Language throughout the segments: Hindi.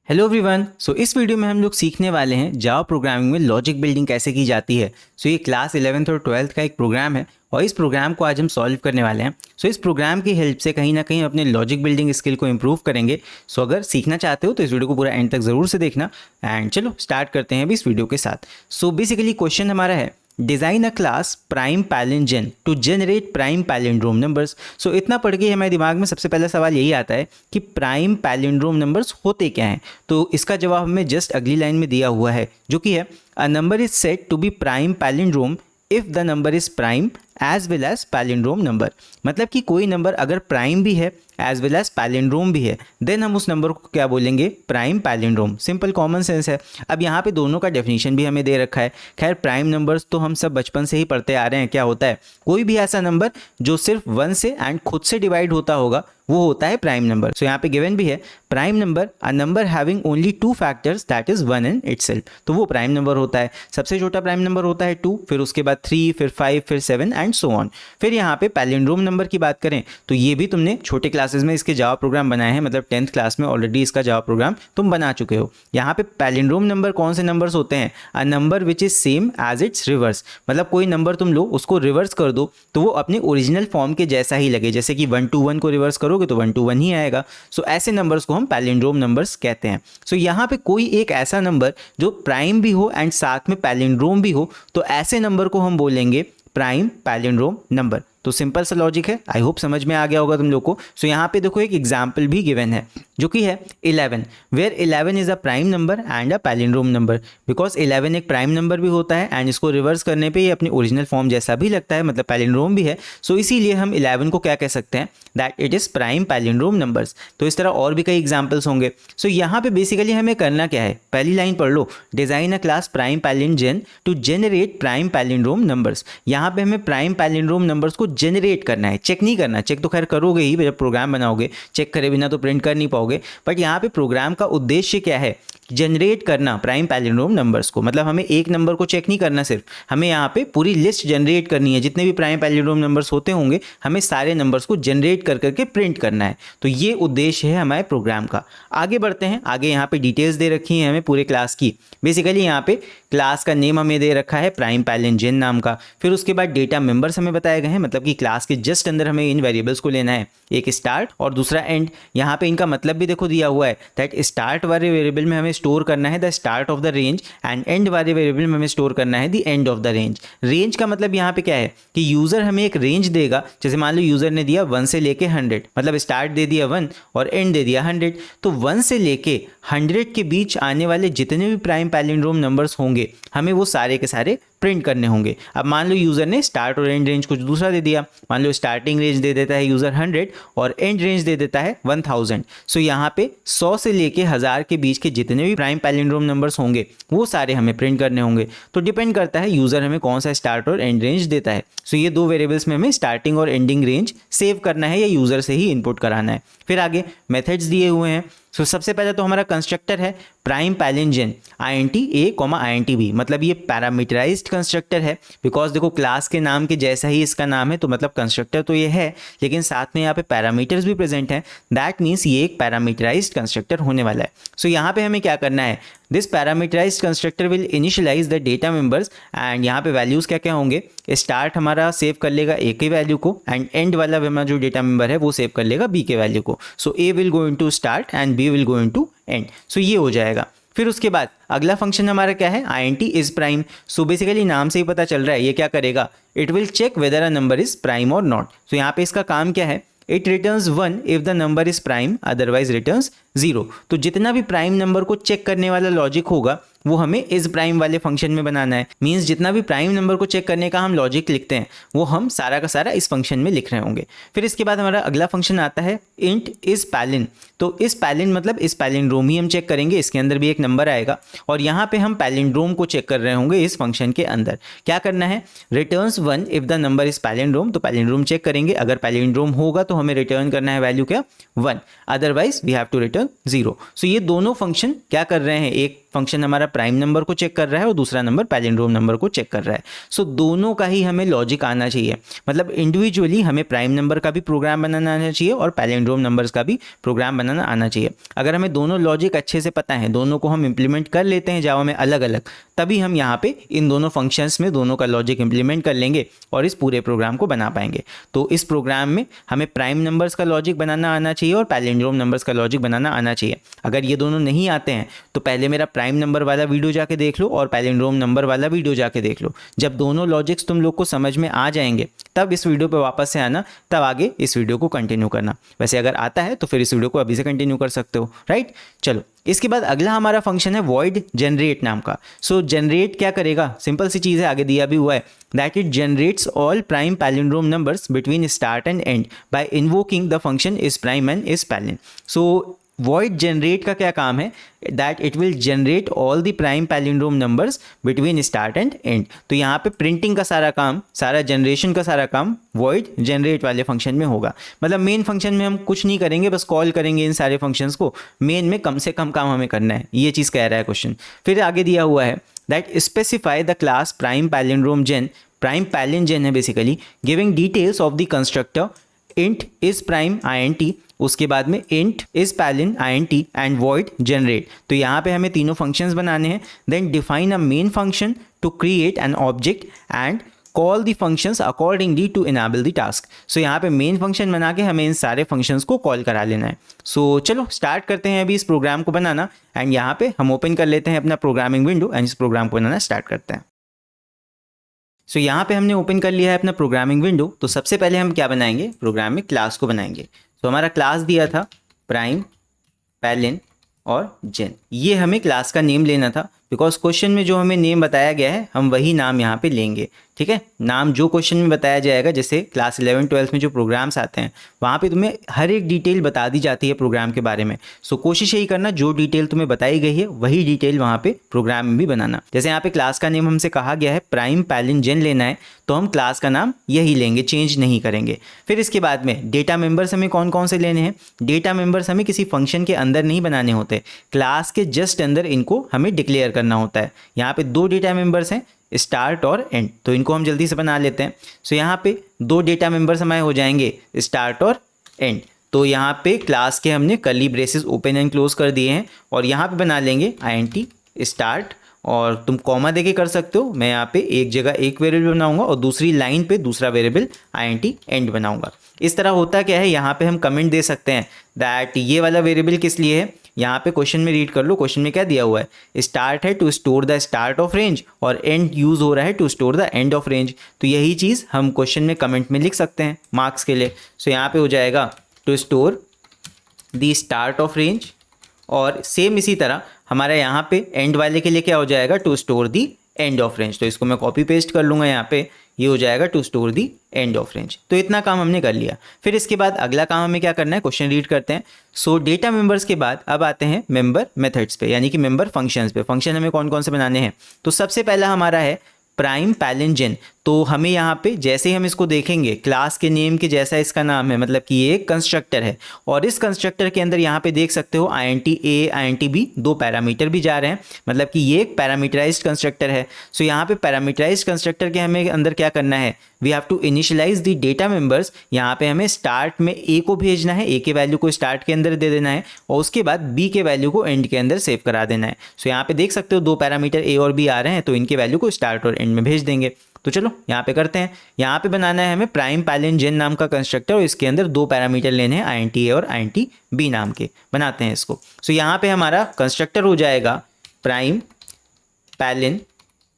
Hello everyone. इस वीडियो में हम लोग सीखने वाले हैं जावा प्रोग्रामिंग में लॉजिक बिल्डिंग कैसे की जाती है। ये क्लास 11th और 12th का एक प्रोग्राम है और इस प्रोग्राम को आज हम सॉल्व करने वाले हैं। इस प्रोग्राम की हेल्प से कहीं ना कहीं अपने लॉजिक बिल्डिंग स्किल को इंप्रूव करेंगे। अगर सीखना चाहते हो तो इस वीडियो को पूरा एंड तक ज़रूर से देखना। एंड चलो स्टार्ट करते हैं अभी इस वीडियो के साथ। बेसिकली क्वेश्चन हमारा है design a class prime palin gen to generate prime palindrome numbers. इतना पढ़ के हमारे दिमाग में सबसे पहला सवाल यही आता है कि प्राइम पैलिंड्रोम नंबर्स होते क्या हैं। तो इसका जवाब हमें जस्ट अगली लाइन में दिया हुआ है जो कि है a number is said to be prime palindrome if the number is prime as well as palindrome number. मतलब कि कोई नंबर अगर प्राइम भी है एज वेल एज पैलिंड्रोम भी है देन हम उस नंबर को क्या बोलेंगे, prime palindrome. Simple common sense है। अब यहाँ पे दोनों का डेफिनेशन भी हमें दे रखा है। खैर प्राइम नंबर्स तो हम सब बचपन से ही पढ़ते आ रहे हैं। क्या होता है, कोई भी ऐसा नंबर जो सिर्फ 1 से एंड खुद से डिवाइड होता होगा वो होता है प्राइम नंबर। यहाँ पे गिवन भी है prime number a number having only 2 factors that is 1 in itself. तो वो प्राइम नंबर होता है। सबसे छोटा प्राइम नंबर होता है 2, फिर उसके बाद 3, फिर 5, फिर 7 एंड सो ऑन। फिर यहाँ पे पैलिंड्रोम नंबर की बात करें तो ये भी तुमने छोटे क्लासेस में इसके जावा प्रोग्राम बनाए हैं। मतलब 10th क्लास में ऑलरेडी इसका जावा प्रोग्राम तुम बना चुके हो। यहाँ पे पैलिंड्रोम नंबर कौन से नंबर्स होते हैं, a number which is same as its reverse. मतलब कोई नंबर तुम लो उसको रिवर्स कर दो तो वो अपने ओरिजिनल फॉर्म के जैसा ही लगे। जैसे कि 1 to 1 को रिवर्स करोगे तो 1 to 1 ही आएगा। ऐसे नंबर्स को हम पैलिंड्रोम नंबर्स कहते हैं। यहाँ पे कोई एक ऐसा नंबर जो प्राइम भी हो एंड साथ में पैलिंड्रोम भी हो तो ऐसे नंबर को हम बोलेंगे प्राइम पैलिंड्रोम नंबर। तो सिंपल सा लॉजिक है। आई होप समझ में आ गया होगा तुम लोग को। यहाँ पे देखो एक एग्जाम्पल भी गिवन है जो कि है 11, where 11 is a prime number and a palindrome number. Because 11 एक प्राइम नंबर भी होता है एंड इसको रिवर्स करने पे ये अपनी ओरिजिनल फॉर्म जैसा भी लगता है, मतलब पैलिंड्रोम भी है। इसीलिए हम 11 को क्या कह सकते हैं, that it is prime palindrome numbers. तो इस तरह और भी कई एग्जाम्पल्स होंगे। यहाँ पे बेसिकली हमें करना क्या है, पहली लाइन पढ़ लो, design a class prime palin gen to generate prime palindrome numbers. यहाँ पे हमें प्राइम पैलिंड्रोम नंबर्स को जनरेट करना है, चेक नहीं करना। चेक तो खैर करोगे ही जब प्रोग्राम बनाओगे, चेक करे बिना तो प्रिंट कर नहीं पाओगे। बट यहाँ पे प्रोग्राम का उद्देश्य क्या है, जनरेट करना प्राइम पैलिंड्रोम नंबर्स को। मतलब हमें एक नंबर को चेक नहीं करना, सिर्फ हमें यहाँ पे पूरी लिस्ट जनरेट करनी है। जितने भी प्राइम पैलिंड्रोम नंबर्स होते होंगे हमें सारे नंबर्स को जनरेट कर करके प्रिंट करना है। तो ये उद्देश्य है हमारे प्रोग्राम का। आगे बढ़ते हैं। आगे यहाँ पे डिटेल्स दे रखी हैं हमें पूरे क्लास की। बेसिकली यहाँ पे क्लास का नेम हमें दे रखा है प्राइम पैलिंजन नाम का। फिर उसके बाद डेटा मेंबर्स हमें बताए गए हैं, मतलब कि क्लास के जस्ट अंदर हमें इन वेरिएबल्स को लेना है, एक स्टार्ट और दूसरा एंड। यहाँ पे इनका मतलब भी देखो दिया हुआ है दैट स्टार्ट वाले वेरिएबल में हमें स्टोर करना है the start of the range and and वाले वेरिएबल में हमें स्टोर करना है the end of the range. Range का मतलब यहाँ पे क्या है कि यूजर हमें एक रेंज देगा। जैसे मान लो यूजर ने दिया 1 से लेके 100, मतलब स्टार्ट दे दिया 1 और एंड दे दिया 100। तो 1 से लेके 100 के बीच आने वाले जितने भी प्राइम पैलिंड्रोम नंबर्स होंगे हमें वो सारे के सारे प्रिंट करने होंगे। अब मान लो यूज़र ने स्टार्ट और एंड रेंज कुछ दूसरा दे दिया। मान लो स्टार्टिंग रेंज दे देता है यूज़र 100 और एंड रेंज दे देता है 1000। यहाँ पे 100 से लेके 1000 के बीच के जितने भी प्राइम पैलिंड्रोम नंबर्स होंगे वो सारे हमें प्रिंट करने होंगे। तो डिपेंड करता है यूज़र हमें कौन सा स्टार्ट और एंड रेंज देता है। ये दो वेरिएबल्स में हमें स्टार्टिंग और एंडिंग रेंज सेव करना है या यूज़र से ही इनपुट कराना है। फिर आगे मेथड्स दिए हुए हैं। सबसे पहले तो हमारा कंस्ट्रक्टर है prime palin gen int a, int b। मतलब ये पैरामीटराइज्ड कंस्ट्रक्टर है। बिकॉज देखो क्लास के नाम के जैसा ही इसका नाम है, तो मतलब कंस्ट्रक्टर तो ये है लेकिन साथ में यहाँ पे पैरामीटर्स भी प्रेजेंट हैं। दैट मीन्स ये एक पैरामीटराइज्ड कंस्ट्रक्टर होने वाला है। यहाँ पे हमें क्या करना है, this parameterised constructor will initialise the data members and यहाँ पे वैल्यूज क्या क्या होंगे, स्टार्ट हमारा सेव कर लेगा a के वैल्यू को एंड एंड वाला हमारा जो डेटा मेंबर है वो सेव कर लेगा b के वैल्यू को। a will go into start and b will go into and. ये हो जाएगा। फिर उसके बाद अगला फंक्शन हमारा क्या है, int इज प्राइम। बेसिकली नाम से ही पता चल रहा है ये क्या करेगा, it will check whether a number is prime और नॉट। यहाँ पे इसका काम क्या है, it returns 1 if the number is prime otherwise returns 0। तो जितना भी प्राइम नंबर को चेक करने वाला लॉजिक होगा वो हमें इज प्राइम वाले फंक्शन में बनाना है। मींस जितना भी प्राइम नंबर को चेक करने का हम लॉजिक लिखते हैं वो हम सारा का सारा इस फंक्शन में लिख रहे होंगे। फिर इसके बाद हमारा अगला फंक्शन आता है इंट इज पैलिन। तो इस पैलिन मतलब इस पैलिंड्रोम ही हम चेक करेंगे, इसके अंदर भी एक नंबर आएगा और यहाँ पे हम पैलिंड्रोम को चेक कर रहे होंगे इस फंक्शन के अंदर। क्या करना है, returns 1 if the number is palindrome. तो पैलिंड्रोम चेक करेंगे, अगर पैलिंड्रोम होगा तो हमें रिटर्न करना है वैल्यू क्या, 1, otherwise we have to return 0। ये दोनों फंक्शन क्या कर रहे हैं, एक फंक्शन हमारा प्राइम नंबर को चेक कर रहा है और दूसरा नंबर पैलिंड्रोम नंबर को चेक कर रहा है। सो दोनों का ही हमें लॉजिक आना चाहिए, मतलब इंडिविजुअली हमें प्राइम नंबर का भी प्रोग्राम बनाना आना चाहिए और पैलिंड्रोम नंबर्स का भी प्रोग्राम बनाना आना चाहिए। अगर हमें दोनों लॉजिक अच्छे से पता है, दोनों को हम इंप्लीमेंट कर लेते हैं जावा में अलग अलग, तभी हम यहाँ पे इन दोनों फंक्शंस में दोनों का लॉजिक इंप्लीमेंट कर लेंगे और इस पूरे प्रोग्राम को बना पाएंगे। तो इस प्रोग्राम में हमें प्राइम नंबर्स का लॉजिक बनाना आना चाहिए और पैलिंड्रोम नंबर्स का लॉजिक बनाना आना चाहिए। अगर ये दोनों नहीं आते हैं तो पहले मेरा प्राइम नंबर वाला वीडियो जाके देख लो और पैलिंड्रोम नंबर वाला वीडियो जाके देख लो। जब दोनों लॉजिक्स तुम लोग को समझ में आ जाएंगे तब इस वीडियो पे वापस से आना, तब आगे इस वीडियो को कंटिन्यू करना। वैसे अगर आता है तो फिर इस वीडियो को अभी से कंटिन्यू कर सकते हो, राइट। चलो, इसके बाद अगला हमारा फंक्शन है वॉइड जनरेट नाम का। सो जनरेट क्या करेगा, सिंपल सी चीज़ है, आगे दिया भी हुआ है, that it generates all prime palindrome numbers between start and end by invoking the function is prime and is palin. So void generate का क्या काम है, that it will generate all the prime palindrome numbers between start and end. तो यहाँ पे प्रिंटिंग का सारा काम, सारा जनरेशन का सारा काम वॉइड जनरेट वाले फंक्शन में होगा। मतलब मेन फंक्शन में हम कुछ नहीं करेंगे, बस कॉल करेंगे इन सारे फंक्शंस को, मेन में कम से कम काम हमें करना है, ये चीज़ कह रहा है क्वेश्चन। फिर आगे दिया हुआ है that specify the class prime palindrome gen, prime palin gen है basically, giving details of the constructor int is prime int, उसके बाद में int is palin int and void generate। तो यहाँ पे हमें तीनों फंक्शंस बनाने हैं। Then define a main function to create an object and call the functions accordingly to enable the task. So यहाँ पे मेन फंक्शन बना के हमें इन सारे फंक्शंस को कॉल करा लेना है। सो चलो स्टार्ट करते हैं अभी इस प्रोग्राम को बनाना, एंड यहाँ पे हम ओपन कर लेते हैं अपना प्रोग्रामिंग विंडो एंड इस प्रोग्राम को बनाना स्टार्ट करते हैं। सो यहाँ पे हमने ओपन कर लिया है अपना प्रोग्रामिंग विंडो। तो सबसे पहले हम क्या बनाएंगे, प्रोग्राम में क्लास को बनाएंगे। तो हमारा क्लास दिया था प्राइम पैलिन और जेन, ये हमें क्लास का नेम लेना था, बिकॉज क्वेश्चन में जो हमें नेम बताया गया है हम वही नाम यहाँ पे लेंगे, ठीक है। नाम जो क्वेश्चन में बताया जाएगा, जैसे क्लास 11-12 में जो प्रोग्राम्स आते हैं वहाँ पे तुम्हें हर एक डिटेल बता दी जाती है प्रोग्राम के बारे में। सो कोशिश यही करना जो डिटेल तुम्हें बताई गई है वही डिटेल वहाँ पे प्रोग्राम में भी बनाना। जैसे यहाँ पे क्लास का नेम हमसे कहा गया है प्राइम पैलिन जेन लेना है, तो हम क्लास का नाम यही लेंगे, चेंज नहीं करेंगे। फिर इसके बाद में डेटा मेंबर्स हमें कौन कौन से लेने हैं, डेटा मेंबर्स हमें किसी फंक्शन के अंदर नहीं बनाने होते, क्लास के जस्ट अंदर इनको हमें डिक्लेयर करना होता है। यहाँ पे दो डेटा मेंबर्स हैं, स्टार्ट और एंड, तो इनको हम जल्दी से बना लेते हैं। सो यहाँ पे दो डेटा मेंबर्स हमारे हो जाएंगे स्टार्ट और एंड। तो यहाँ पे क्लास के हमने curly braces open and close कर दिए हैं और यहाँ पे बना लेंगे int स्टार्ट, और तुम कॉमा देके कर सकते हो। मैं यहाँ पे एक जगह एक वेरिएबल बनाऊंगा और दूसरी लाइन पे दूसरा वेरिएबल int एंड बनाऊंगा। इस तरह होता क्या है, यहाँ पे हम कमेंट दे सकते हैं दैट ये वाला वेरिएबल किस लिए है। यहाँ पे क्वेश्चन में रीड कर लो, क्वेश्चन में क्या दिया हुआ है, स्टार्ट है to store the start of range और एंड यूज हो रहा है to store the end of range. तो यही चीज़ हम क्वेश्चन में कमेंट में लिख सकते हैं मार्क्स के लिए। सो यहाँ पे हो जाएगा to store the start of range, और सेम इसी तरह हमारा यहाँ पे एंड वाले के लिए क्या हो जाएगा, to store the end of range. तो इसको मैं कॉपी पेस्ट कर लूँगा, यहाँ पे ये हो जाएगा to store the end of range. तो इतना काम हमने कर लिया। फिर इसके बाद अगला काम हमें क्या करना है, क्वेश्चन रीड करते हैं। सो डेटा मेंबर्स के बाद अब आते हैं मेंबर मेथड्स पे, यानी कि मेंबर फंक्शंस पे। फंक्शन हमें कौन कौन से बनाने हैं, तो सबसे पहला हमारा है प्राइम पैलिन जेन। तो हमें यहाँ पे जैसे ही हम इसको देखेंगे, क्लास के नेम के जैसा इसका नाम है, मतलब कि ये एक कंस्ट्रक्टर है और इस कंस्ट्रक्टर के अंदर यहाँ पे देख सकते हो int a int b दो पैरामीटर भी जा रहे हैं, मतलब कि ये एक पैरामीटराइज्ड कंस्ट्रक्टर है। सो यहाँ पे पैरामीटराइज्ड कंस्ट्रक्टर के हमें अंदर क्या करना है, we have to initialise the data members. यहाँ पे हमें स्टार्ट में a को भेजना है, a के वैल्यू को स्टार्ट के अंदर दे देना है और उसके बाद b के वैल्यू को एंड के अंदर सेव करा देना है। सो यहाँ पे देख सकते हो दो पैरामीटर a और b आ रहे हैं, तो इनके वैल्यू को स्टार्ट और एंड में भेज देंगे। तो चलो यहाँ पे करते हैं। यहाँ पे बनाना है हमें प्राइम पैलिन जेन नाम का कंस्ट्रक्टर और इसके अंदर दो पैरामीटर लेने हैं int a और int b नाम के। बनाते हैं इसको। सो यहाँ पे हमारा कंस्ट्रक्टर हो जाएगा प्राइम पैलिन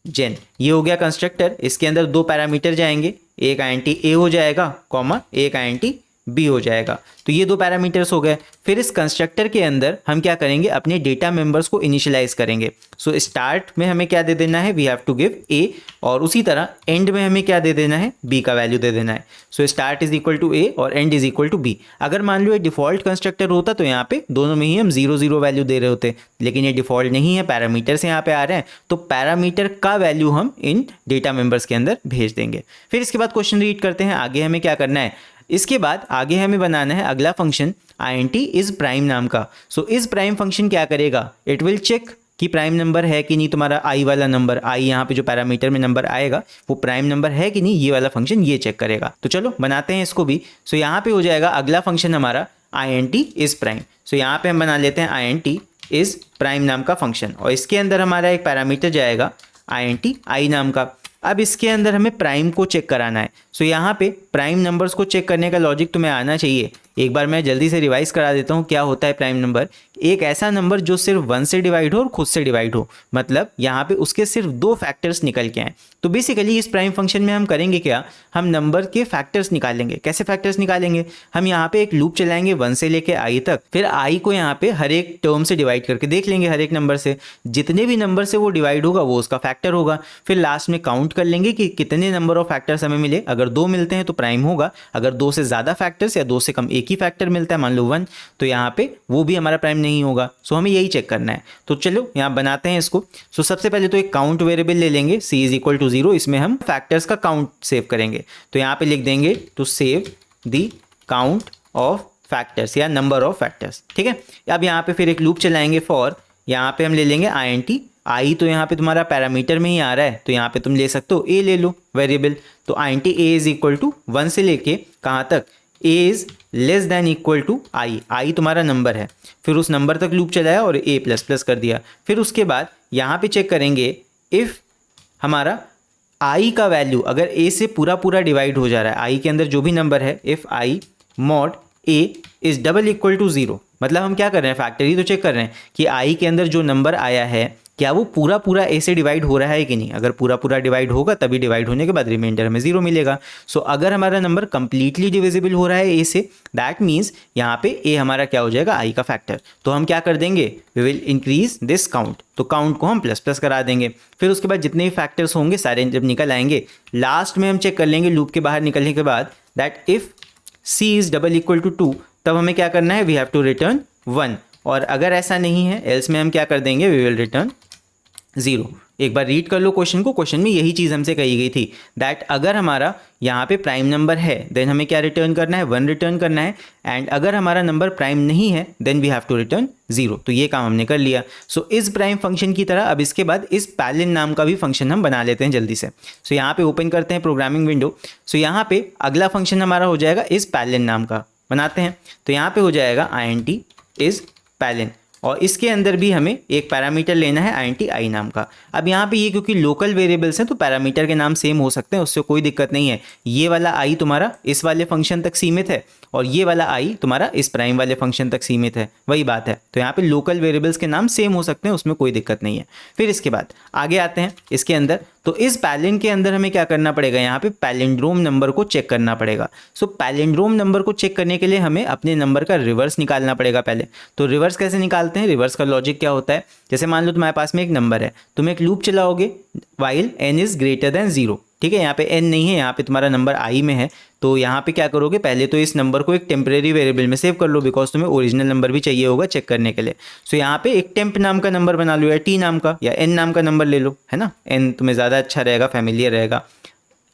जेन, ये हो गया कंस्ट्रक्टर। इसके अंदर दो पैरामीटर जाएंगे, एक int a हो जाएगा कॉमा एक int b हो जाएगा। तो ये दो पैरामीटर्स हो गए। फिर इस कंस्ट्रक्टर के अंदर हम क्या करेंगे, अपने डेटा मेंबर्स को इनिशियलाइज करेंगे। सो स्टार्ट में हमें क्या दे देना है, we have to give a, और उसी तरह एंड में हमें क्या दे देना है, b का वैल्यू दे देना है। So start is equal to a और end is equal to b। अगर मान लो ये डिफॉल्ट कंस्ट्रक्टर होता तो यहाँ पे दोनों में ही हम 0 वैल्यू दे रहे होते, लेकिन ये डिफॉल्ट नहीं है, पैरामीटर से यहाँ पे आ रहे हैं, तो पैरामीटर का वैल्यू हम इन डेटा मेंबर्स के अंदर भेज देंगे। फिर इसके बाद क्वेश्चन रीड करते हैं, आगे हमें क्या करना है। इसके बाद आगे हमें बनाना है अगला फंक्शन int is prime नाम का। सो इस प्राइम फंक्शन क्या करेगा, इट विल चेक कि प्राइम नंबर है कि नहीं तुम्हारा आई वाला नंबर, आई यहाँ पे जो पैरामीटर में नंबर आएगा वो प्राइम नंबर है कि नहीं, ये वाला फंक्शन ये चेक करेगा। तो चलो बनाते हैं इसको भी। सो यहाँ पे हो जाएगा अगला फंक्शन हमारा int इज प्राइम। सो यहाँ पे हम बना लेते हैं int इज प्राइम नाम का फंक्शन, और इसके अंदर हमारा एक पैरामीटर जाएगा int आई नाम का। अब इसके अंदर हमें प्राइम को चेक कराना है। सो यहाँ पे प्राइम नंबर्स को चेक करने का लॉजिक तुम्हें आना चाहिए। एक बार मैं जल्दी से रिवाइज करा देता हूँ क्या होता है प्राइम नंबर। एक ऐसा नंबर जो सिर्फ 1 से डिवाइड हो और खुद से डिवाइड हो, मतलब यहाँ पे उसके सिर्फ 2 फैक्टर्स निकल के आए। तो बेसिकली इस प्राइम फंक्शन में हम करेंगे क्या, हम नंबर के फैक्टर्स निकालेंगे। कैसे फैक्टर्स निकालेंगे, हम यहाँ पे एक लूप चलाएंगे 1 से लेके आई तक, फिर आई को यहाँ पे हर एक टर्म से डिवाइड करके देख लेंगे, हर एक नंबर से जितने भी नंबर से वो डिवाइड होगा वो उसका फैक्टर होगा। फिर लास्ट में काउंट कर लेंगे कि कितने नंबर ऑफ फैक्टर्स हमें मिले। अगर 2 मिलते हैं तो प्राइम होगा, अगर 2 से ज़्यादा फैक्टर्स या 2 से कम एक ही फैक्टर मिलता है, मान लो 1, तो यहाँ पे वो भी हमारा प्राइम नहीं होगा। सो हमें यही चेक करना है। तो चलो यहाँ बनाते हैं इसको। सो सबसे पहले तो एक काउंट वेरिएबल ले लेंगे c इज इक्वल टू 0, इसमें हम फैक्टर्स का काउंट सेव करेंगे। तो यहाँ पे लिख देंगे to save the count of factors या नंबर ऑफ फैक्टर्स, ठीक है। अब यहाँ पे फिर एक लूप चलाएंगे फॉर, यहाँ पे हम ले लेंगे int आई, तो यहाँ पे तुम्हारा पैरामीटर में ही आ रहा है, तो यहाँ पे तुम ले सकते हो a ले लो वेरिएबल। तो int a is equal to 1 से लेके कहाँ तक, a is less than equal to i तुम्हारा नंबर है। फिर उस नंबर तक लूप चलाया और a प्लस प्लस कर दिया। फिर उसके बाद यहाँ पे चेक करेंगे इफ़ हमारा i का वैल्यू अगर a से पूरा पूरा डिवाइड हो जा रहा है, i के अंदर जो भी नंबर है, if i mod a is double equal to 0, मतलब हम क्या कर रहे हैं, फैक्टर ही तो चेक कर रहे हैं कि i के अंदर जो नंबर आया है क्या वो पूरा पूरा a से डिवाइड हो रहा है कि नहीं। अगर पूरा पूरा डिवाइड होगा तभी डिवाइड होने के बाद रिमाइंडर हमें 0 मिलेगा। सो अगर हमारा नंबर कंप्लीटली डिविजिबल हो रहा है a से, दैट मीन्स यहाँ पे a हमारा क्या हो जाएगा, i का फैक्टर। तो हम क्या कर देंगे, we will increase this count, तो काउंट को हम प्लस प्लस करा देंगे। फिर उसके बाद जितने भी फैक्टर्स होंगे सारे जब निकल आएंगे, लास्ट में हम चेक कर लेंगे लूप के बाहर निकलने के बाद that if c is double equal to 2, तब हमें क्या करना है, वी हैव टू रिटर्न 1। और अगर ऐसा नहीं है एल्स में हम क्या कर देंगे, वी विल रिटर्न 0। एक बार रीड कर लो क्वेश्चन को, क्वेश्चन में यही चीज़ हमसे कही गई थी दैट अगर हमारा यहाँ पे प्राइम नंबर है देन हमें क्या रिटर्न करना है, 1 रिटर्न करना है, एंड अगर हमारा नंबर प्राइम नहीं है then we have to return 0। तो ये काम हमने कर लिया। सो इस प्राइम फंक्शन की तरह अब इसके बाद इस पैलिन नाम का भी फंक्शन हम बना लेते हैं जल्दी से। सो यहाँ पे ओपन करते हैं प्रोग्रामिंग विंडो। सो यहाँ पे अगला फंक्शन हमारा हो जाएगा इस पैलिन नाम का, बनाते हैं। तो यहाँ पे हो जाएगा int इज पैलिन, और इसके अंदर भी हमें एक पैरामीटर लेना है int आई नाम का। अब यहाँ पे ये क्योंकि लोकल वेरिएबल्स हैं तो पैरामीटर के नाम सेम हो सकते हैं, उससे कोई दिक्कत नहीं है। ये वाला i तुम्हारा इस वाले फंक्शन तक सीमित है और ये वाला i तुम्हारा इस प्राइम वाले फंक्शन तक सीमित है, वही बात है। तो यहाँ पे लोकल वेरिएबल्स के नाम सेम हो सकते हैं, उसमें कोई दिक्कत नहीं है। फिर इसके बाद आगे आते हैं इसके अंदर। तो इस पैलिन के अंदर हमें क्या करना पड़ेगा, यहाँ पे पैलिंड्रोम नंबर को चेक करना पड़ेगा। सो पैलिंड्रोम नंबर को चेक करने के लिए हमें अपने नंबर का रिवर्स निकालना पड़ेगा पहले। तो रिवर्स कैसे निकालते हैं, रिवर्स का लॉजिक क्या होता है, जैसे मान लो तुम्हारे पास में एक नंबर है, तुम एक लूप चलाओगे while n is greater than 0, ठीक है। यहाँ पे n नहीं है, यहाँ पे तुम्हारा नंबर i में है। तो यहाँ पे क्या करोगे, पहले तो इस नंबर को एक टेम्परेरी वेरिएबल में सेव कर लो, बिकॉज तुम्हें ओरिजिनल नंबर भी चाहिए होगा चेक करने के लिए। सो यहाँ पे एक टेम्प नाम का नंबर बना लो या t नाम का या n नाम का नंबर ले लो, है ना, n तुम्हें ज़्यादा अच्छा रहेगा, फैमिलियर रहेगा।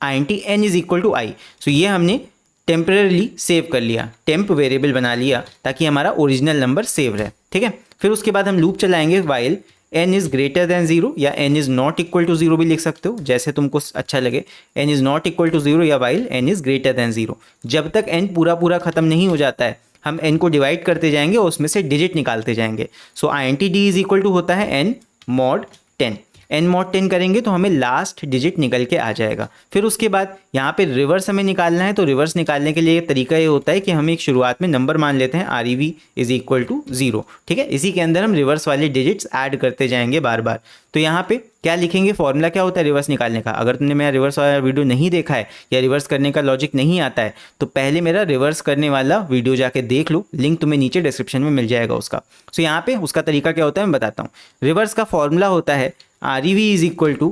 int n is equal to i। So ये हमने टेम्परेली सेव कर लिया, टेम्प वेरिएबल बना लिया ताकि हमारा ओरिजिनल नंबर सेव रहे, ठीक है। फिर उसके बाद हम लूप चलाएंगे while n is greater than 0 या n is not equal to 0 भी लिख सकते हो, जैसे तुमको अच्छा लगे। n is not equal to 0 या while n is greater than 0। जब तक n पूरा पूरा ख़त्म नहीं हो जाता है हम n को डिवाइड करते जाएंगे और उसमें से डिजिट निकालते जाएंगे। So int d is equal to होता है n मॉड 10। n मॉड 10 करेंगे तो हमें लास्ट डिजिट निकल के आ जाएगा। फिर उसके बाद यहाँ पे रिवर्स हमें निकालना है। तो रिवर्स निकालने के लिए तरीका ये होता है कि हम एक शुरुआत में नंबर मान लेते हैं rev इज इक्वल टू 0, ठीक है। इसी के अंदर हम रिवर्स वाले डिजिट्स ऐड करते जाएंगे बार बार। तो यहाँ पे क्या लिखेंगे, फॉर्मूला क्या होता है रिवर्स निकालने का। अगर तुमने मेरा रिवर्स वाला वीडियो नहीं देखा है या रिवर्स करने का लॉजिक नहीं आता है तो पहले मेरा रिवर्स करने वाला वीडियो जाके देख लो, लिंक तुम्हें नीचे डिस्क्रिप्शन में मिल जाएगा उसका। सो यहाँ पे उसका तरीका क्या होता है मैं बताता हूँ। रिवर्स का फॉर्मूला होता है rev is equal to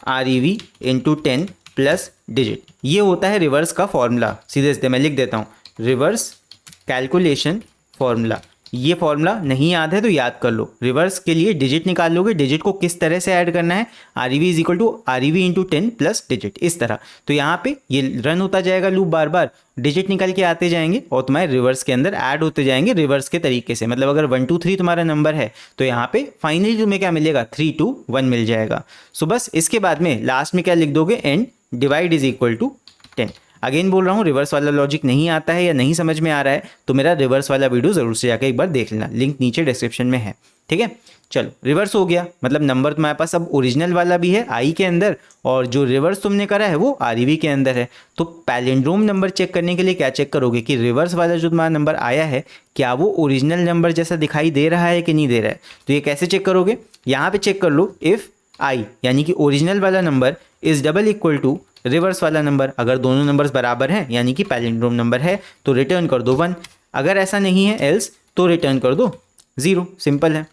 rev into 10 plus digit. ये होता है रिवर्स का फॉर्मूला। सीधे सीधे मैं लिख देता हूँ, रिवर्स कैलकुलेशन फॉर्मूला ये फॉर्मूला नहीं याद है तो याद कर लो। रिवर्स के लिए डिजिट निकाल लोगे, डिजिट को किस तरह से ऐड करना है, R E V is equal to R E V into 10 plus digit, इस तरह। तो यहाँ पे ये रन होता जाएगा लूप, बार बार डिजिट निकल के आते जाएंगे और तुम्हारे रिवर्स के अंदर ऐड होते जाएंगे रिवर्स के तरीके से। मतलब अगर 1 2 3 तुम्हारा नंबर है तो यहाँ पे फाइनली तुम्हें क्या मिलेगा, 3 2 1 मिल जाएगा। सो बस इसके बाद में लास्ट में क्या लिख दोगे, n divide is equal to 10। Again बोल रहा हूँ, रिवर्स वाला लॉजिक नहीं आता है या नहीं समझ में आ रहा है तो मेरा रिवर्स वाला वीडियो जरूर से जाकर एक बार देख लेना, लिंक नीचे डिस्क्रिप्शन में है, ठीक है। चलो रिवर्स हो गया, मतलब नंबर तुम्हारे पास अब ओरिजिनल वाला भी है आई के अंदर और जो रिवर्स तुमने करा है वो आर ई वी के अंदर है। तो पैलिंड्रोम नंबर चेक करने के लिए क्या चेक करोगे कि रिवर्स वाला जो तुम्हारा नंबर आया है क्या वो ओरिजिनल नंबर जैसा दिखाई दे रहा है कि नहीं दे रहा है। तो ये कैसे चेक करोगे, यहाँ पे चेक कर लो, इफ़ आई यानी कि ओरिजिनल वाला number is double equal to reverse वाला नंबर, अगर दोनों नंबर्स बराबर हैं यानी कि पैलिंड्रोम नंबर है तो रिटर्न कर दो 1, अगर ऐसा नहीं है एल्स तो रिटर्न कर दो 0, सिंपल है।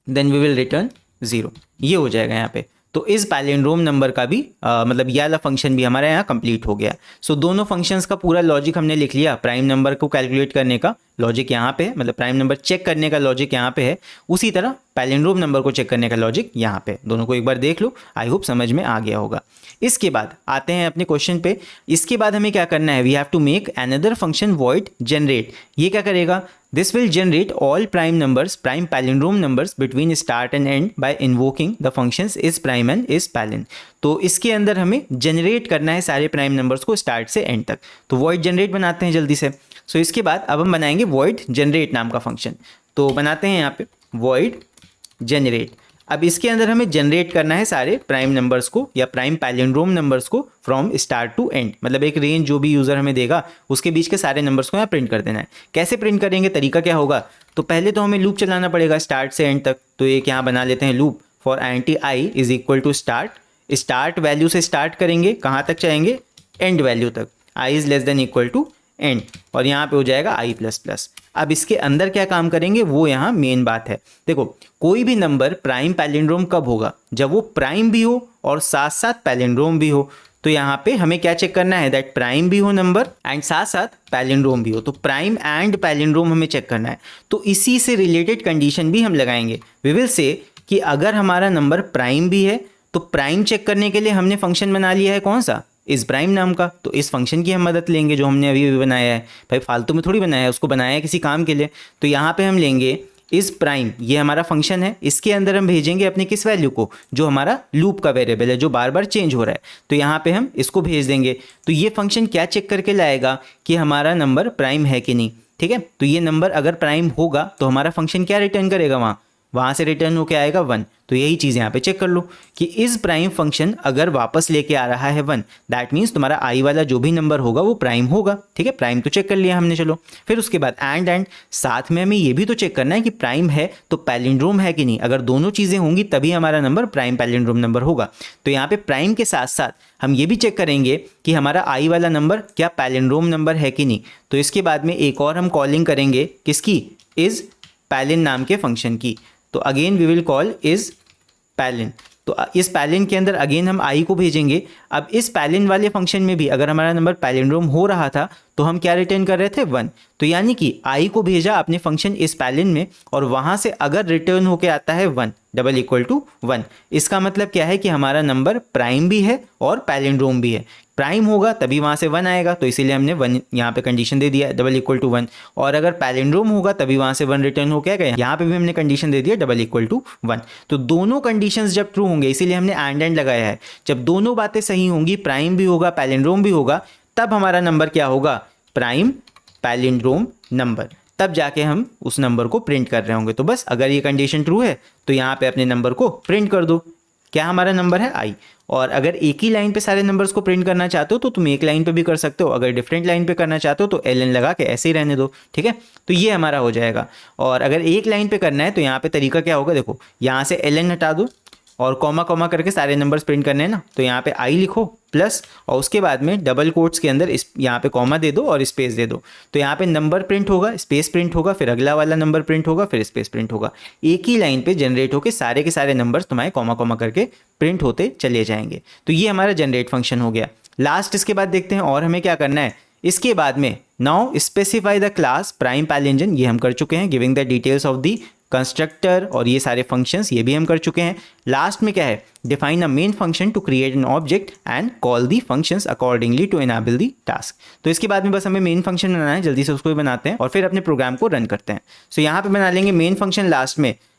देन वी विल रिटर्न 0, ये हो जाएगा यहाँ पे। तो इस पैलिंड्रोम नंबर का भी मतलब ये वाला फंक्शन भी हमारा यहाँ कंप्लीट हो गया। सो दोनों फंक्शंस का पूरा लॉजिक हमने लिख लिया। प्राइम नंबर को कैलकुलेट करने का लॉजिक यहाँ पे है, मतलब प्राइम नंबर चेक करने का लॉजिक यहाँ पे है, उसी तरह पैलिंड्रोम नंबर को चेक करने का लॉजिक यहाँ पे। दोनों को एक बार देख लो, आई होप समझ में आ गया होगा। इसके बाद आते हैं अपने क्वेश्चन पे। इसके बाद हमें क्या करना है, we have to make another function void generate. ये क्या करेगा, this will generate all prime numbers, prime palindrome numbers between start and end by invoking the functions is prime and is palin. तो इसके अंदर हमें जनरेट करना है सारे प्राइम नंबर्स को स्टार्ट से एंड तक। तो वॉइड जनरेट बनाते हैं जल्दी से। सो इसके बाद अब हम बनाएंगे वॉइड जनरेट नाम का फंक्शन। तो बनाते हैं यहाँ पे वॉइड जनरेट। अब इसके अंदर हमें जनरेट करना है सारे प्राइम नंबर्स को या प्राइम पैलिंड्रोम नंबर्स को फ्रॉम स्टार्ट टू एंड, मतलब एक रेंज जो भी यूज़र हमें देगा उसके बीच के सारे नंबर्स को यहाँ प्रिंट कर देना है। कैसे प्रिंट करेंगे, तरीका क्या होगा, तो पहले तो हमें लूप चलाना पड़ेगा स्टार्ट से एंड तक। तो एक यहाँ बना लेते हैं loop for int i is equal to start. Start value से स्टार्ट करेंगे, कहाँ तक चाहेंगे, एंड वैल्यू तक, i is less than equal to end, और यहाँ पे हो जाएगा आई प्लस प्लस। अब इसके अंदर क्या काम करेंगे वो यहाँ मेन बात है। देखो कोई भी नंबर प्राइम पैलिंड्रोम कब होगा, जब वो प्राइम भी हो और साथ साथ पैलिंड्रोम भी हो। तो यहाँ पे हमें क्या चेक करना है, दैट प्राइम भी हो नंबर एंड साथ साथ पैलिंड्रोम भी हो। तो प्राइम एंड पैलिंड्रोम हमें चेक करना है। तो इसी से रिलेटेड कंडीशन भी हम लगाएंगे। वी विल से कि अगर हमारा नंबर प्राइम भी है तो प्राइम चेक करने के लिए हमने फंक्शन बना लिया है कौन सा, इस प्राइम नाम का। तो इस फंक्शन की हम मदद लेंगे जो हमने अभी बनाया है, भाई फालतू में थोड़ी बनाया है, उसको बनाया है किसी काम के लिए। तो यहाँ पे हम लेंगे इस प्राइम, ये हमारा फंक्शन है, इसके अंदर हम भेजेंगे अपने किस वैल्यू को, जो हमारा लूप का वेरिएबल है जो बार बार चेंज हो रहा है। तो यहाँ पे हम इसको भेज देंगे। तो ये फंक्शन क्या चेक करके लाएगा कि हमारा नंबर प्राइम है कि नहीं, ठीक है। तो ये नंबर अगर प्राइम होगा तो हमारा फंक्शन क्या रिटर्न करेगा, वहाँ से रिटर्न होके आएगा 1। तो यही चीज़ यहाँ पे चेक कर लो कि इस प्राइम फंक्शन अगर वापस लेके आ रहा है 1, दैट मीन्स तुम्हारा आई वाला जो भी नंबर होगा वो प्राइम होगा, ठीक है। प्राइम तो चेक कर लिया हमने, चलो फिर उसके बाद एंड साथ में हमें ये भी तो चेक करना है कि प्राइम है तो पैलिंड्रोम है कि नहीं। अगर दोनों चीज़ें होंगी तभी हमारा नंबर प्राइम पैलिंड्रोम नंबर होगा। तो यहाँ पे प्राइम के साथ साथ हम ये भी चेक करेंगे कि हमारा आई वाला नंबर क्या पैलिंड्रोम नंबर है कि नहीं। तो इसके बाद में एक और हम कॉलिंग करेंगे किसकी, इज पैलिन नाम के फंक्शन की। तो again we will call is palin. तो इस पैलिन के अंदर अगेन हम आई को भेजेंगे। अब इस पैलिन वाले फंक्शन में भी अगर हमारा नंबर पैलिंड्रोम हो रहा था तो हम क्या रिटर्न कर रहे थे 1। तो यानी कि आई को भेजा अपने फंक्शन इस पैलिन में और वहाँ से अगर रिटर्न होके आता है 1 डबल इक्वल टू 1, इसका मतलब क्या है कि हमारा नंबर प्राइम भी है और पैलिंड्रोम भी है। प्राइम होगा तभी वहाँ से 1 आएगा, तो इसीलिए हमने 1 यहाँ पे कंडीशन दे दिया डबल इक्वल टू 1। और अगर पैलिंड्रोम होगा तभी वहाँ से 1 रिटर्न हो क्या गया, यहाँ पे भी हमने कंडीशन दे दिया डबल इक्वल टू 1। तो दोनों कंडीशंस जब ट्रू होंगे, इसीलिए हमने एंड लगाया है, जब दोनों बातें सही होंगी, प्राइम भी होगा पैलिंड्रोम भी होगा, तब हमारा नंबर क्या होगा, प्राइम पैलिंड्रोम नंबर। तब जाके हम उस नंबर को प्रिंट कर रहे होंगे। तो बस अगर ये कंडीशन ट्रू है तो यहाँ पे अपने नंबर को प्रिंट कर दो, क्या हमारा नंबर है आई। और अगर एक ही लाइन पे सारे नंबर्स को प्रिंट करना चाहते हो तो तुम एक लाइन पे भी कर सकते हो, अगर डिफरेंट लाइन पे करना चाहते हो तो ln लगा के ऐसे ही रहने दो, ठीक है। तो ये हमारा हो जाएगा। और अगर एक लाइन पे करना है तो यहाँ पे तरीका क्या होगा, देखो यहाँ से ln हटा दो और कॉमा कॉमा करके सारे नंबर्स प्रिंट करने हैं ना। तो यहाँ पे आई लिखो प्लस और उसके बाद में डबल कोट्स के अंदर इस यहाँ पे कॉमा दे दो और स्पेस दे दो। तो यहाँ पे नंबर प्रिंट होगा, स्पेस प्रिंट होगा, फिर अगला वाला नंबर प्रिंट होगा, फिर स्पेस प्रिंट होगा। एक ही लाइन पे जनरेट होकर सारे के सारे नंबर्स तुम्हारे कॉमा कॉमा करके प्रिंट होते चले जाएंगे। तो ये हमारा जनरेट फंक्शन हो गया। लास्ट इसके बाद देखते हैं और हमें क्या करना है। इसके बाद में now specify the class prime pal engine, ये हम कर चुके हैं। Giving the details of the constructor और ये सारे फंक्शंस ये भी हम कर चुके हैं। लास्ट में क्या है, define a main function to create an object and call the functions accordingly to enable the task. तो इसके बाद में बस हमें मेन फंक्शन बनाना है, जल्दी से उसको भी बनाते हैं और फिर अपने प्रोग्राम को रन करते हैं। सो यहाँ पे बना लेंगे मेन फंक्शन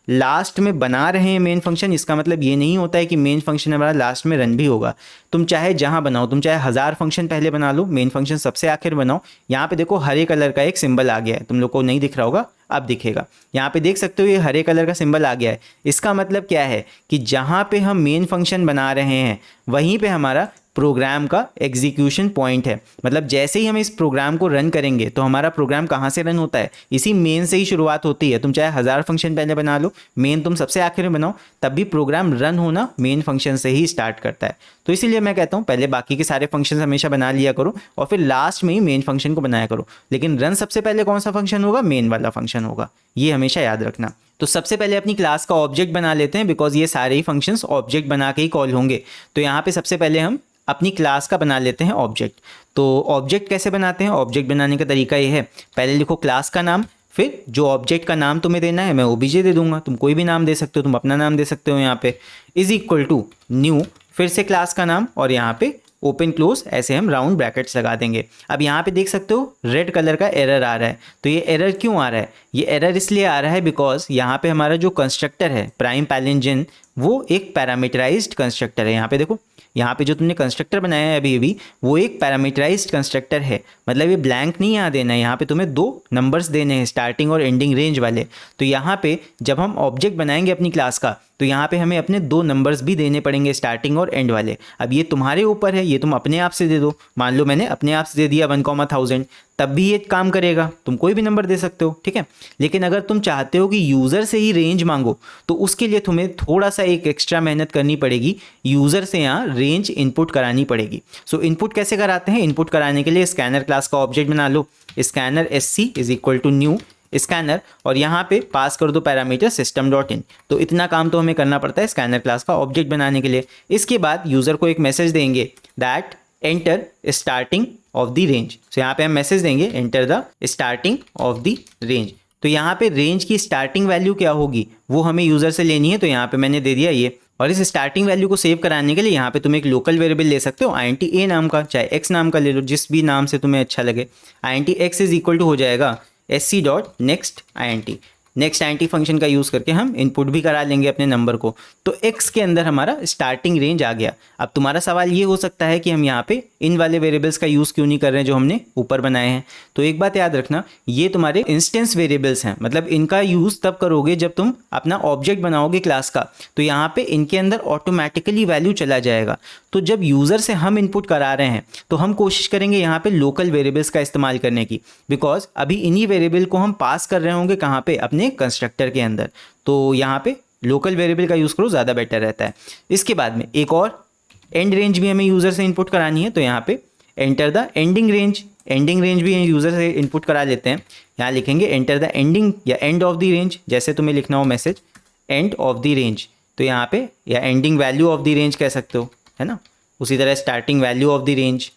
लास्ट में बना रहे हैं मेन फंक्शन। इसका मतलब ये नहीं होता है कि मेन फंक्शन हमारा लास्ट में रन भी होगा। तुम चाहे जहां बनाओ, तुम चाहे 1000 फंक्शन पहले बना लो, मेन फंक्शन सबसे आखिर बनाओ। यहाँ पे देखो हरे कलर का एक सिंबल आ गया है, तुम लोग को नहीं दिख रहा होगा, अब दिखेगा। यहाँ पे देख सकते हो ये हरे कलर का सिंबल आ गया है। इसका मतलब क्या है कि जहाँ पे हम मेन फंक्शन बना रहे हैं वहीं पे हमारा प्रोग्राम का एग्जीक्यूशन पॉइंट है। मतलब जैसे ही हम इस प्रोग्राम को रन करेंगे तो हमारा प्रोग्राम कहाँ से रन होता है, इसी मेन से ही शुरुआत होती है। तुम चाहे 1000 फंक्शन पहले बना लो, मेन तुम सबसे आखिर में बनाओ, तब भी प्रोग्राम रन होना मेन फंक्शन से ही स्टार्ट करता है। तो इसीलिए मैं कहता हूँ पहले बाकी के सारे फंक्शन हमेशा बना लिया करो और फिर लास्ट में ही मेन फंक्शन को बनाया करो। लेकिन रन सबसे पहले कौन सा फंक्शन होगा, मेन वाला फंक्शन होगा, ये हमेशा याद रखना। तो सबसे पहले अपनी क्लास का ऑब्जेक्ट बना लेते हैं, बिकॉज ये सारे ही फंक्शंस ऑब्जेक्ट बना के ही कॉल होंगे। तो यहाँ पे सबसे पहले हम अपनी क्लास का बना लेते हैं ऑब्जेक्ट। तो ऑब्जेक्ट कैसे बनाते हैं, ऑब्जेक्ट बनाने का तरीका ये है, पहले लिखो क्लास का नाम, फिर जो ऑब्जेक्ट का नाम तुम्हें देना है मैं ओबीजे दे दूंगा, तुम कोई भी नाम दे सकते हो, तुम अपना नाम दे सकते हो। यहाँ पे इज इक्वल टू न्यू, फिर से क्लास का नाम और यहाँ पे ओपन क्लोज, ऐसे हम राउंड ब्रैकेट्स लगा देंगे। अब यहाँ पे देख सकते हो रेड कलर का एरर आ रहा है। तो ये एरर क्यों आ रहा है, ये एरर इसलिए आ रहा है बिकॉज यहाँ पे हमारा जो कंस्ट्रक्टर है प्राइम पैल इंजन वो एक पैरामीटराइज्ड कंस्ट्रक्टर है। यहाँ पे देखो, यहाँ पे जो तुमने कंस्ट्रक्टर बनाया है अभी वो एक पैरामीटराइज्ड कंस्ट्रक्टर है। मतलब ये ब्लैंक नहीं यहाँ देना है, यहाँ पे तुम्हें 2 नंबर्स देने हैं, स्टार्टिंग और एंडिंग रेंज वाले। तो यहाँ पे जब हम ऑब्जेक्ट बनाएंगे अपनी क्लास का तो यहाँ पे हमें अपने 2 नंबर्स भी देने पड़ेंगे, स्टार्टिंग और एंड वाले। अब ये तुम्हारे ऊपर है, ये तुम अपने आप से दे दो। मान लो मैंने अपने आप से दे दिया 1,1000, तब भी ये काम करेगा, तुम कोई भी नंबर दे सकते हो, ठीक है। लेकिन अगर तुम चाहते हो कि यूज़र से ही रेंज मांगो तो उसके लिए तुम्हें थोड़ा सा एक एक्स्ट्रा मेहनत करनी पड़ेगी, यूज़र से यहाँ रेंज इनपुट करानी पड़ेगी। सो इनपुट कैसे कराते हैं, इनपुट कराने के लिए स्कैनर क्लास का ऑब्जेक्ट बना लो, scanner SC is equal to new scanner, और यहाँ पे पास कर दो पैरामीटर system.in। तो इतना काम तो हमें करना पड़ता है स्कैनर क्लास का ऑब्जेक्ट बनाने के लिए। इसके बाद यूज़र को एक मैसेज देंगे that enter starting of the range. तो यहाँ पे हम मैसेज देंगे enter the starting of the range. तो यहाँ पे रेंज की स्टार्टिंग वैल्यू क्या होगी वो हमें यूज़र से लेनी है, तो यहाँ पे मैंने दे दिया ये। और इस स्टार्टिंग वैल्यू को सेव कराने के लिए यहाँ पे तुम एक लोकल वेरिएबल ले सकते हो, int a नाम का, चाहे x नाम का ले लो, जिस भी नाम से तुम्हें अच्छा लगे। int x is equal to हो जाएगा sc.next int। Next int function का यूज़ करके हम इनपुट भी करा लेंगे अपने नंबर को। तो x के अंदर हमारा स्टार्टिंग रेंज आ गया। अब तुम्हारा सवाल ये हो सकता है कि हम यहाँ पे इन वाले वेरिएबल्स का यूज़ क्यों नहीं कर रहे हैं जो हमने ऊपर बनाए हैं। तो एक बात याद रखना, ये तुम्हारे इंस्टेंस वेरिएबल्स हैं, मतलब इनका यूज़ तब करोगे जब तुम अपना ऑब्जेक्ट बनाओगे क्लास का, तो यहाँ पे इनके अंदर ऑटोमेटिकली वैल्यू चला जाएगा। तो जब यूज़र से हम इनपुट करा रहे हैं तो हम कोशिश करेंगे यहाँ पे लोकल वेरिएबल्स का इस्तेमाल करने की, बिकॉज अभी इन्हीं वेरिएबल को हम पास कर रहे होंगे कहाँ पे, अपने कंस्ट्रक्टर के अंदर। तो यहाँ पे लोकल वेरिएबल का यूज़ करो, ज़्यादा बेटर रहता है। इसके बाद में एक और एंड रेंज भी हमें यूज़र से इनपुट करानी है, तो यहाँ पे enter the ending range, ending range भी यूज़र से इनपुट करा लेते हैं। यहाँ लिखेंगे एंटर द एंडिंग या एंड ऑफ द रेंज, जैसे तुम्हें लिखना हो message end of the range, तो यहाँ पे या ending value of the range कह सकते हो, है ना। उसी तरह starting value of the range,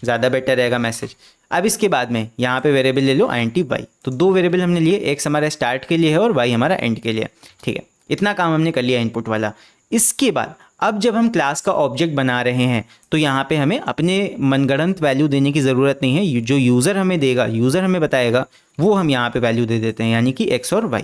ज़्यादा बेटर रहेगा मैसेज। अब इसके बाद में यहाँ पे वेरिएबल ले लो int y। तो 2 वेरिएबल हमने लिए, x हमारा स्टार्ट के लिए है और y हमारा एंड के लिए, ठीक है। इतना काम हमने कर लिया इनपुट वाला। इसके बाद अब जब हम क्लास का ऑब्जेक्ट बना रहे हैं तो यहाँ पे हमें अपने मनगढ़ंत वैल्यू देने की ज़रूरत नहीं है। जो यूज़र हमें देगा, यूज़र हमें बताएगा, वो हम यहाँ पे वैल्यू दे देते हैं, यानी कि x और y।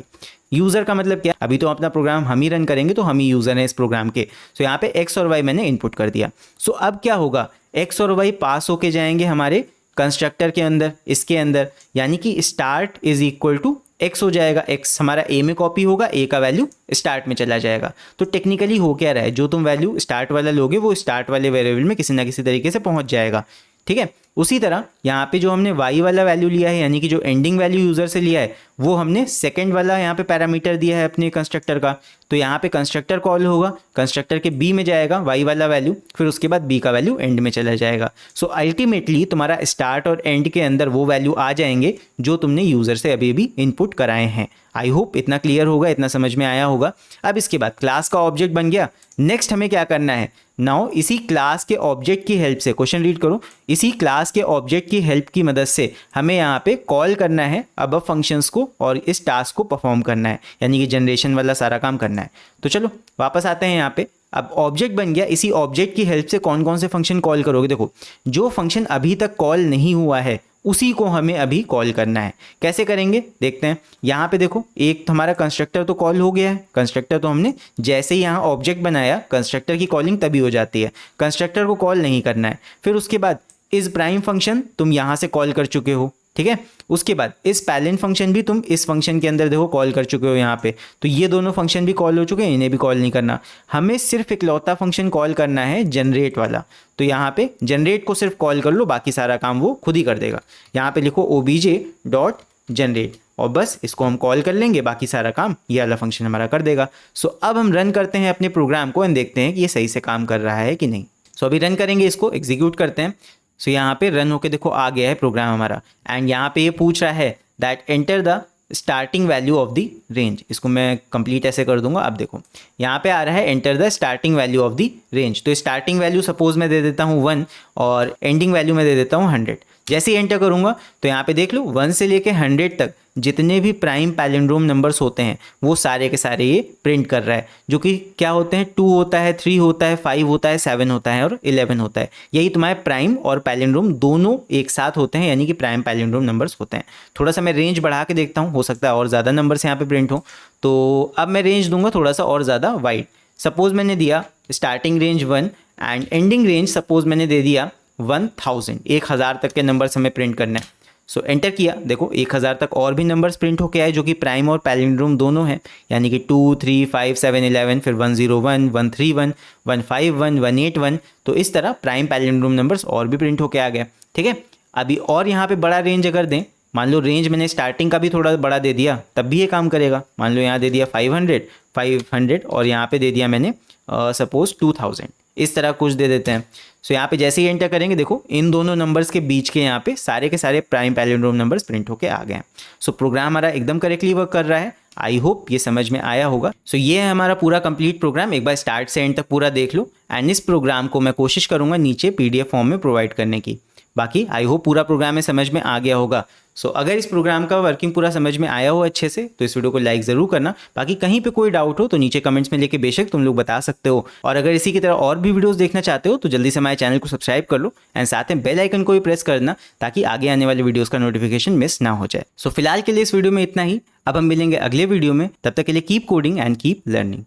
यूज़र का मतलब क्या, अभी तो अपना प्रोग्राम हम ही रन करेंगे तो हम ही यूज़र हैं इस प्रोग्राम के। सो यहाँ पे x और y मैंने इनपुट कर दिया। सो अब क्या होगा, x और y पास होके जाएंगे हमारे कंस्ट्रक्टर के अंदर, इसके अंदर, यानी कि start is equal to x हो जाएगा। x हमारा a में कॉपी होगा, a का वैल्यू स्टार्ट में चला जाएगा। तो टेक्निकली हो क्या रहा है, जो तुम वैल्यू स्टार्ट वाला लोगे वो स्टार्ट वाले वेरिएबल में किसी ना किसी तरीके से पहुंच जाएगा, ठीक है। उसी तरह यहाँ पे जो हमने y वाला वैल्यू लिया है, यानी कि जो एंडिंग वैल्यू यूज़र से लिया है, वो हमने सेकंड वाला यहाँ पे पैरामीटर दिया है अपने कंस्ट्रक्टर का। तो यहाँ पे कंस्ट्रक्टर कॉल होगा, कंस्ट्रक्टर के b में जाएगा y वाला वैल्यू, फिर उसके बाद b का वैल्यू एंड में चला जाएगा। सो अल्टीमेटली तुम्हारा स्टार्ट और एंड के अंदर वो वैल्यू आ जाएंगे जो तुमने यूज़र से अभी भी इनपुट कराए हैं। आई होप इतना क्लियर होगा, इतना समझ में आया होगा। अब इसके बाद क्लास का ऑब्जेक्ट बन गया। नेक्स्ट हमें क्या करना है, नाउ इसी क्लास के ऑब्जेक्ट की हेल्प से, क्वेश्चन रीड करो, इसी क्लास क्लास के ऑब्जेक्ट की हेल्प की मदद से हमें यहाँ पे कॉल करना है अब फंक्शंस को और इस टास्क को परफॉर्म करना है, यानी कि जनरेशन वाला सारा काम करना है। तो चलो वापस आते हैं यहाँ पे। अब ऑब्जेक्ट बन गया, इसी ऑब्जेक्ट की हेल्प से कौन कौन से फंक्शन कॉल करोगे। देखो जो फंक्शन अभी तक कॉल नहीं हुआ है उसी को हमें अभी कॉल करना है। कैसे करेंगे देखते हैं। यहाँ पे देखो एक हमारा कंस्ट्रक्टर तो कॉल हो गया है। कंस्ट्रक्टर तो हमने जैसे ही यहाँ ऑब्जेक्ट बनाया, कंस्ट्रक्टर की कॉलिंग तभी हो जाती है, कंस्ट्रक्टर को कॉल नहीं करना है। फिर उसके बाद इस प्राइम फंक्शन तुम यहाँ से कॉल कर चुके हो, ठीक है। उसके बाद इस पैलेंट फंक्शन भी तुम इस फंक्शन के अंदर देखो कॉल कर चुके हो यहाँ पे, तो ये दोनों फंक्शन भी कॉल हो चुके हैं, इन्हें भी कॉल नहीं करना। हमें सिर्फ इकलौता फंक्शन कॉल करना है जनरेट वाला, तो यहाँ पे जनरेट को सिर्फ कॉल कर लो, बाकी सारा काम वो खुद ही कर देगा। यहाँ पे लिखो obj.generate और बस इसको हम कॉल कर लेंगे, बाकी सारा काम ये वाला फंक्शन हमारा कर देगा। सो अब हम रन करते हैं अपने प्रोग्राम को एंड देखते हैं कि ये सही से काम कर रहा है कि नहीं। सो अभी रन करेंगे, इसको एग्जीक्यूट करते हैं। सो यहाँ पे रन होके देखो आ गया है प्रोग्राम हमारा एंड यहाँ पे ये पूछ रहा है that enter the starting value of the range. इसको मैं कंप्लीट ऐसे कर दूंगा। अब देखो यहाँ पे आ रहा है enter the starting value of the range, तो स्टार्टिंग वैल्यू सपोज मैं दे देता हूँ 1 और एंडिंग वैल्यू मैं दे देता हूँ 100। जैसे ही एंटर करूँगा तो यहाँ पे देख लो 1 से लेके 100 तक जितने भी प्राइम पैलिंड्रोम नंबर्स होते हैं वो सारे के सारे ये प्रिंट कर रहा है, जो कि क्या होते हैं 2 होता है, 3 होता है, 5 होता है, 7 होता है और 11 होता है। यही तुम्हारे प्राइम और पैलिंड्रोम दोनों एक साथ होते हैं, यानी कि प्राइम पैलिंड्रोम नंबर्स होते हैं। थोड़ा सा मैं रेंज बढ़ा के देखता हूँ, हो सकता है और ज़्यादा नंबर्स यहाँ पे प्रिंट हो, तो अब मैं रेंज दूंगा थोड़ा सा और ज़्यादा वाइड। सपोज मैंने दिया starting range 1 and ending range suppose मैंने दे दिया 1000, 1000 तक के नंबर्स हमें प्रिंट करने हैं। सो एंटर किया, देखो 1000 तक और भी नंबर्स प्रिंट होके आए जो कि प्राइम और पैलिंड्रोम दोनों हैं, यानी कि 2, 3, 5, 7, 11, फिर 101, 131, 151, 181। तो इस तरह प्राइम पैलिंड्रोम नंबर्स और भी प्रिंट होके आ गए, ठीक है। अभी और यहाँ पे बड़ा रेंज अगर दें, मान लो रेंज मैंने स्टार्टिंग का भी थोड़ा बड़ा दे दिया तब भी ये काम करेगा। मान लो यहाँ दे दिया 500 और यहाँ पे दे दिया मैंने सपोज 2000, इस तरह कुछ दे देते हैं। सो यहाँ पे जैसे ही एंटर करेंगे देखो इन दोनों नंबर्स के बीच के यहाँ पे सारे के सारे प्राइम पैलिंड्रोम नंबर्स प्रिंट होके आ गए हैं। सो प्रोग्राम हमारा एकदम करेक्टली वर्क कर रहा है। आई होप ये समझ में आया होगा। सो ये है हमारा पूरा कंप्लीट प्रोग्राम। एक बार स्टार्ट से एंड तक पूरा देख लो एंड इस प्रोग्राम को मैं कोशिश करूँगा नीचे PDF फॉर्म में प्रोवाइड करने की। बाकी आई होप पूरा प्रोग्राम में समझ में आ गया होगा। सो अगर इस प्रोग्राम का वर्किंग पूरा समझ में आया हो अच्छे से तो इस वीडियो को लाइक ज़रूर करना। बाकी कहीं पे कोई डाउट हो तो नीचे कमेंट्स में लेके बेशक तुम लोग बता सकते हो। और अगर इसी की तरह और भी वीडियोस देखना चाहते हो तो जल्दी से हमारे चैनल को सब्सक्राइब कर लो एंड साथ में बेल आइकन को भी प्रेस करना ताकि आगे आने वाले वीडियोज़ का नोटिफिकेशन मिस ना हो जाए। सो फिलहाल के लिए इस वीडियो में इतना ही। अब हम मिलेंगे अगले वीडियो में, तब तक के लिए keep coding and keep learning.